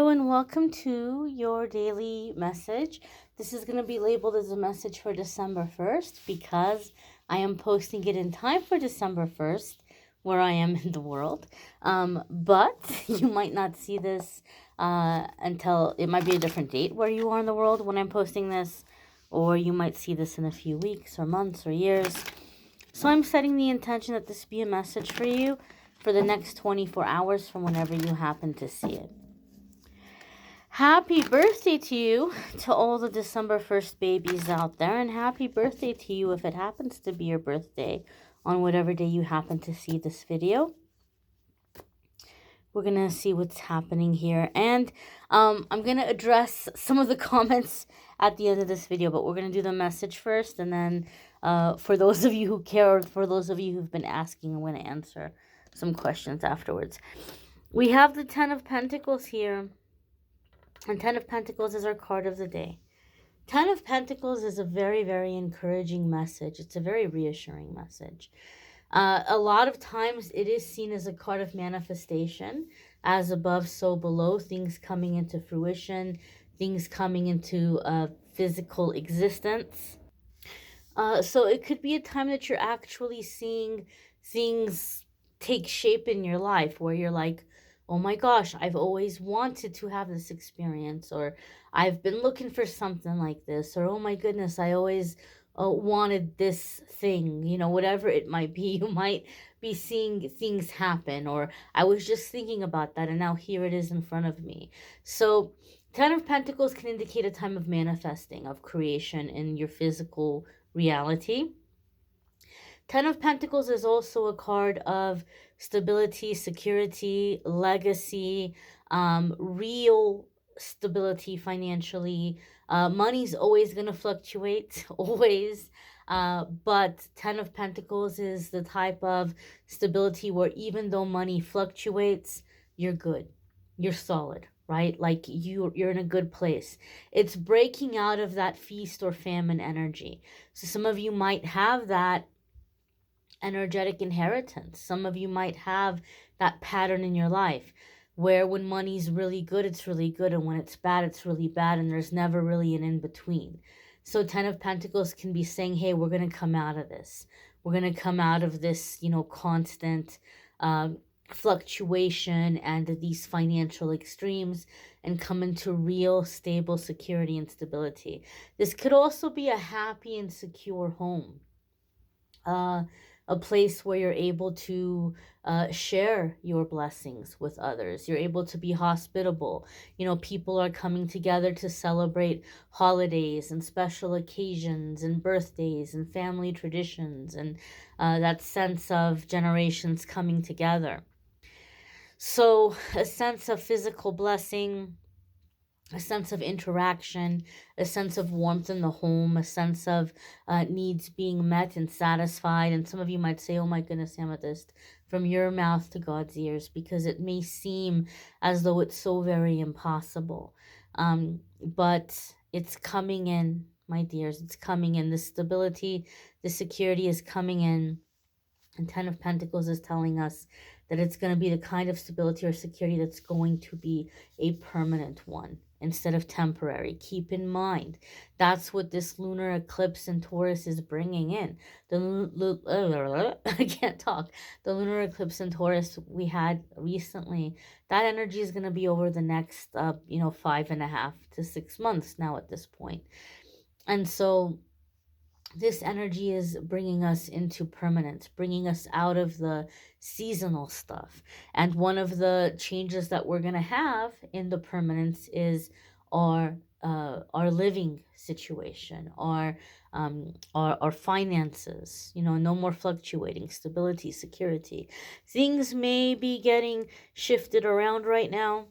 Hello and welcome to your daily message. This is going to be labeled as a message for December 1st because I am posting it in time for December 1st, where I am in the world. But you might not see this until it might be a different date where you are in the world when I'm posting this, or you might see this in a few weeks or months or years. So I'm setting the intention that this be a message for you for the next 24 hours from whenever you happen to see it. Happy birthday to you, to all the December 1st babies out there, and happy birthday to you if it happens to be your birthday on whatever day you happen to see this video. We're going to see what's happening here, and I'm going to address some of the comments at the end of this video, but we're going to do the message first, and then for those of you who care, or for those of you who've been asking, I'm going to answer some questions afterwards. We have the Ten of Pentacles here. And Ten of Pentacles is our card of the day. Ten of Pentacles is a very, very encouraging message. It's a very reassuring message. A lot of times it is seen as a card of manifestation, as above, so below, things coming into fruition, things coming into physical existence. So it could be a time that you're actually seeing things take shape in your life where you're like, oh my gosh, I've always wanted to have this experience, or I've been looking for something like this, or oh my goodness, I always wanted this thing, whatever it might be. You might be seeing things happen, or I was just thinking about that and now here it is in front of me. So Ten of Pentacles can indicate a time of manifesting, of creation in your physical reality. Ten of Pentacles is also a card of stability, security, legacy, real stability financially. Money's always going to fluctuate, always. But Ten of Pentacles is the type of stability where even though money fluctuates, you're good. You're solid, right? Like you're in a good place. It's breaking out of that feast or famine energy. So some of you might have that energetic inheritance. Some of you might have that pattern in your life where when money's really good, it's really good, and when it's bad, it's really bad, and there's never really an in-between. So Ten of Pentacles can be saying, hey, we're going to come out of this. We're going to come out of this, constant fluctuation and these financial extremes and come into real stable security and stability. This could also be a happy and secure home. A place where you're able to share your blessings with others. You're able to be hospitable. People are coming together to celebrate holidays and special occasions and birthdays and family traditions, and that sense of generations coming together. So a sense of physical blessing, a sense of interaction, a sense of warmth in the home, a sense of needs being met and satisfied. And some of you might say, oh my goodness, Amethyst, from your mouth to God's ears, because it may seem as though it's so very impossible. But it's coming in, my dears. It's coming in. The stability, the security is coming in. And Ten of Pentacles is telling us that it's going to be the kind of stability or security that's going to be a permanent one instead of temporary. Keep in mind, that's what this lunar eclipse in Taurus is bringing in. I can't talk. The lunar eclipse in Taurus we had recently, that energy is going to be over the next, 5.5 to 6 months now at this point. And so this energy is bringing us into permanence, bringing us out of the seasonal stuff. And one of the changes that we're going to have in the permanence is our living situation, our finances, no more fluctuating, stability, security. Things may be getting shifted around right now,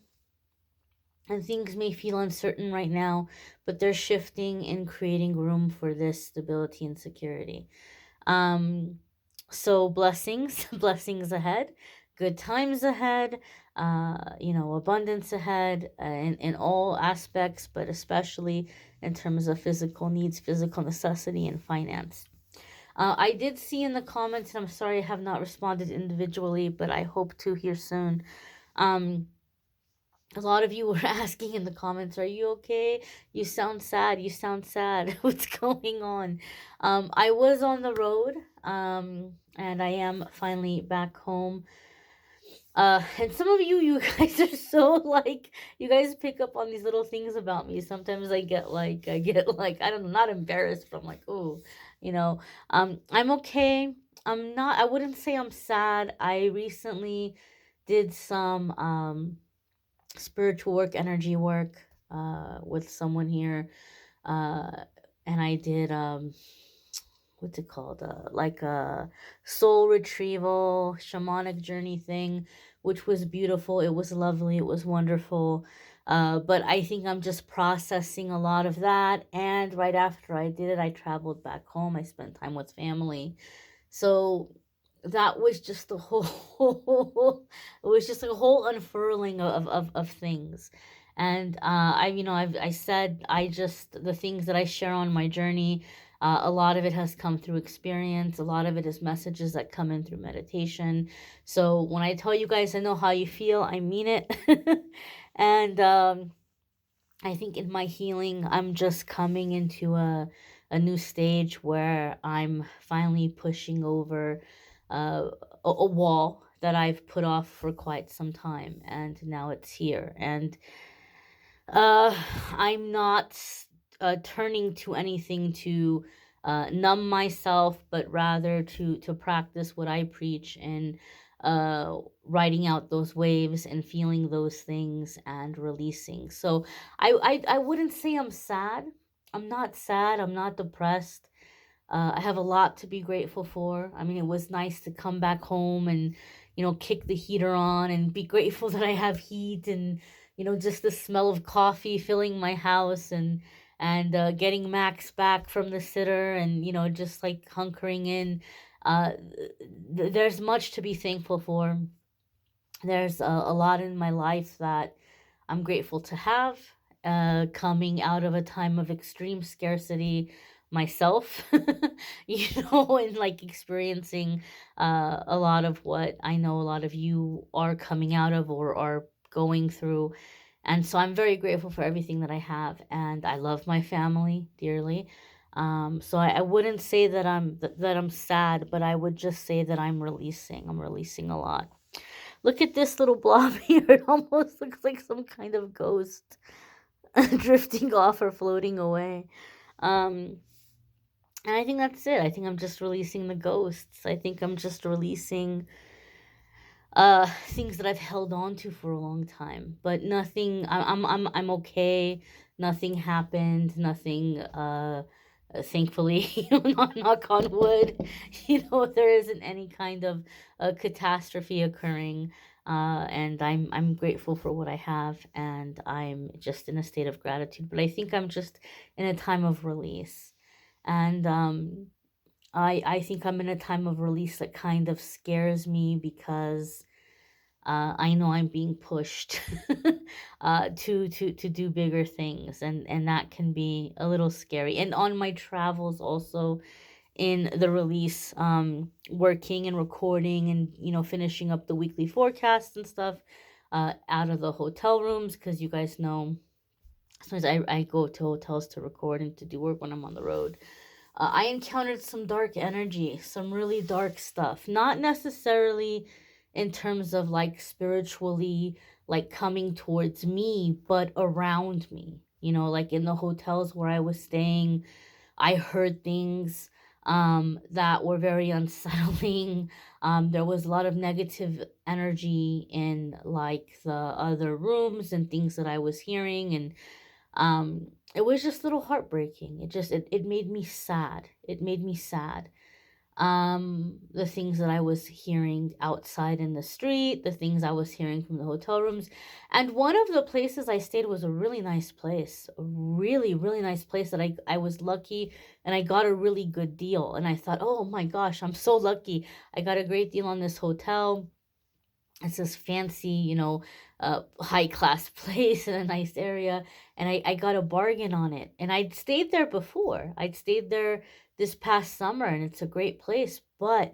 and things may feel uncertain right now, but they're shifting and creating room for this stability and security. So blessings, blessings ahead, good times ahead, abundance ahead in all aspects, but especially in terms of physical needs, physical necessity, and finance. I did see in the comments, and I'm sorry I have not responded individually, but I hope to here soon. A lot of you were asking in the comments, are you okay? You sound sad. You sound sad. What's going on? I was on the road, and I am finally back home. And some of you, you guys are so like, you guys pick up on these little things about me. Sometimes I get like, I don't know, not embarrassed, but I'm like, oh, you know, I'm okay. I wouldn't say I'm sad. I recently did some, spiritual work, energy work, with someone here. Uh, and I did, what's it called? Like a soul retrieval, shamanic journey thing, which was beautiful. It was lovely. It was wonderful. But I think I'm just processing a lot of that. And right after I did it, I traveled back home. I spent time with family. So that was just the whole it was just a whole unfurling of things. And I said, I just, the things that I share on my journey, a lot of it has come through experience, a lot of it is messages that come in through meditation. So when I tell you guys I know how you feel, I mean it. And I think in my healing, I'm just coming into a new stage where I'm finally pushing over, a wall that I've put off for quite some time, and now it's here. And I'm not turning to anything to numb myself, but rather to practice what I preach, and writing out those waves and feeling those things and releasing. So I wouldn't say I'm sad. I'm not sad. I'm not depressed. I have a lot to be grateful for. I mean, it was nice to come back home and, kick the heater on and be grateful that I have heat, and, just the smell of coffee filling my house, and getting Max back from the sitter, and, just like hunkering in. There's much to be thankful for. There's a lot in my life that I'm grateful to have, coming out of a time of extreme scarcity myself, and like experiencing a lot of what I know a lot of you are coming out of or are going through. And so I'm very grateful for everything that I have, and I love my family dearly. So I wouldn't say that that I'm sad, but I would just say that I'm releasing. I'm releasing a lot. Look at this little blob here. It almost looks like some kind of ghost drifting off or floating away. Um, and I think that's it. I think I'm just releasing the ghosts. I think I'm just releasing things that I've held on to for a long time. But nothing, I'm okay. Nothing happened. Nothing thankfully, knock on wood, there isn't any kind of catastrophe occurring. And I'm grateful for what I have, and I'm just in a state of gratitude. But I think I'm just in a time of release. And I think I'm in a time of release that kind of scares me, because I know I'm being pushed to do bigger things, and that can be a little scary. And on my travels, also in the release, working and recording, and finishing up the weekly forecast and stuff, out of the hotel rooms, because you guys know sometimes I go to hotels to record and to do work when I'm on the road. I encountered some dark energy, some really dark stuff. Not necessarily in terms of like spiritually, like coming towards me, but around me. Like in the hotels where I was staying, I heard things that were very unsettling. There was a lot of negative energy in like the other rooms and things that I was hearing, and it was just a little heartbreaking. It made me sad. It made me sad. The things that I was hearing outside in the street, the things I was hearing from the hotel rooms. And one of the places I stayed was a really nice place, a really, really nice place that I was lucky, and I got a really good deal. And I thought, oh my gosh, I'm so lucky. I got a great deal on this hotel. It's this fancy, high class place in a nice area. And I got a bargain on it. And I'd stayed there before. I'd stayed there this past summer, and it's a great place. But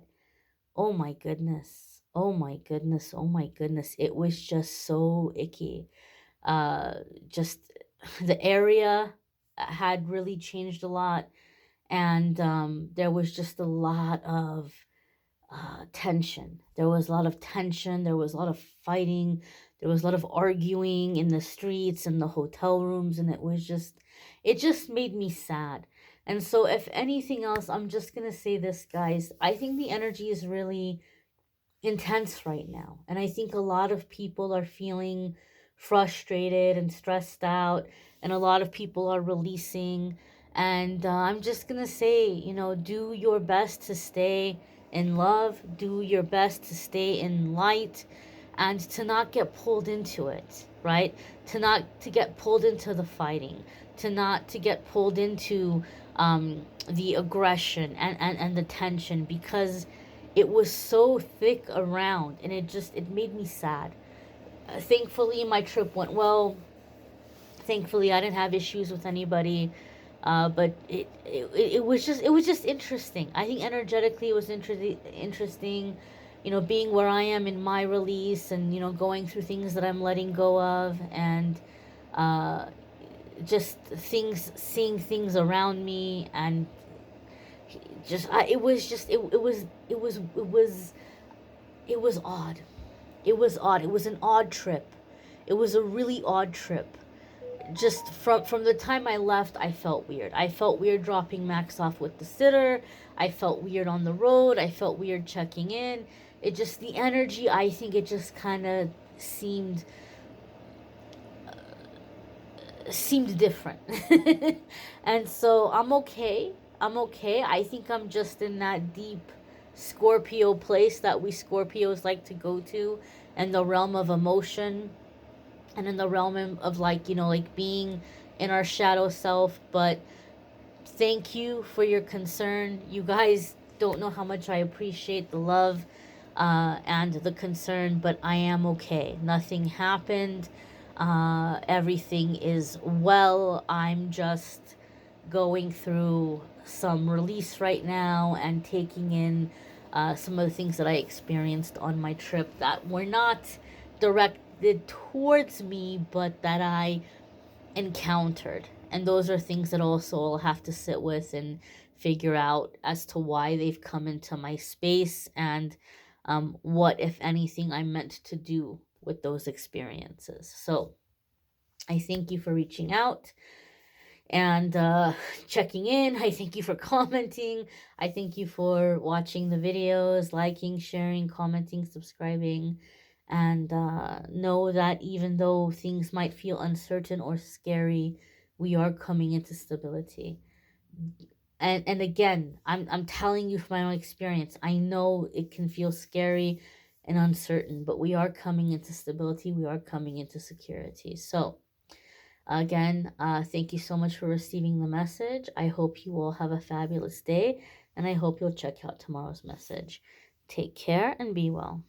oh my goodness. Oh my goodness. Oh my goodness. It was just so icky. uh, just the area had really changed a lot, and there was just a lot of tension. There was a lot of tension. There was a lot of fighting. There was a lot of arguing in the streets and the hotel rooms, and it just made me sad. And so, if anything else, I'm just gonna say this, guys. I think the energy is really intense right now. And I think a lot of people are feeling frustrated and stressed out, and a lot of people are releasing. And I'm just going to say, do your best to stay in love, do your best to stay in light, and to not get pulled into it, right? To not to get pulled into the fighting, to not to get pulled into the aggression and the tension, because it was so thick around, and it made me sad. Thankfully my trip went well. Thankfully I didn't have issues with anybody. But it was just interesting. I think energetically it was interesting, being where I am in my release, and going through things that I'm letting go of, and uh just things seeing things around me, and it was just it was odd. It was odd. It was an odd trip. It was a really odd trip. Just from the time I left, I felt weird. I felt weird dropping Max off with the sitter. I felt weird on the road. I felt weird checking in. It just, the energy, I think it just kind of seemed seemed different. And so I'm okay. I'm okay. I think I'm just in that deep Scorpio place that we Scorpios like to go to, and the realm of emotion, and in the realm of, like, like being in our shadow self. But thank you for your concern. You guys don't know how much I appreciate the love and the concern, but I am okay. Nothing happened. Everything is well. I'm just going through some release right now, and taking in some of the things that I experienced on my trip that were not directed towards me, but that I encountered. And those are things that also I'll have to sit with and figure out as to why they've come into my space, and what, if anything, I'm meant to do with those experiences. So I thank you for reaching out and checking in. I thank you for commenting. I thank you for watching the videos, liking, sharing, commenting, subscribing. And know that even though things might feel uncertain or scary, we are coming into stability. And again, I'm telling you from my own experience. I know it can feel scary and uncertain, but we are coming into stability. We are coming into security. So again, thank you so much for receiving the message. I hope you all have a fabulous day, and I hope you'll check out tomorrow's message. Take care and be well.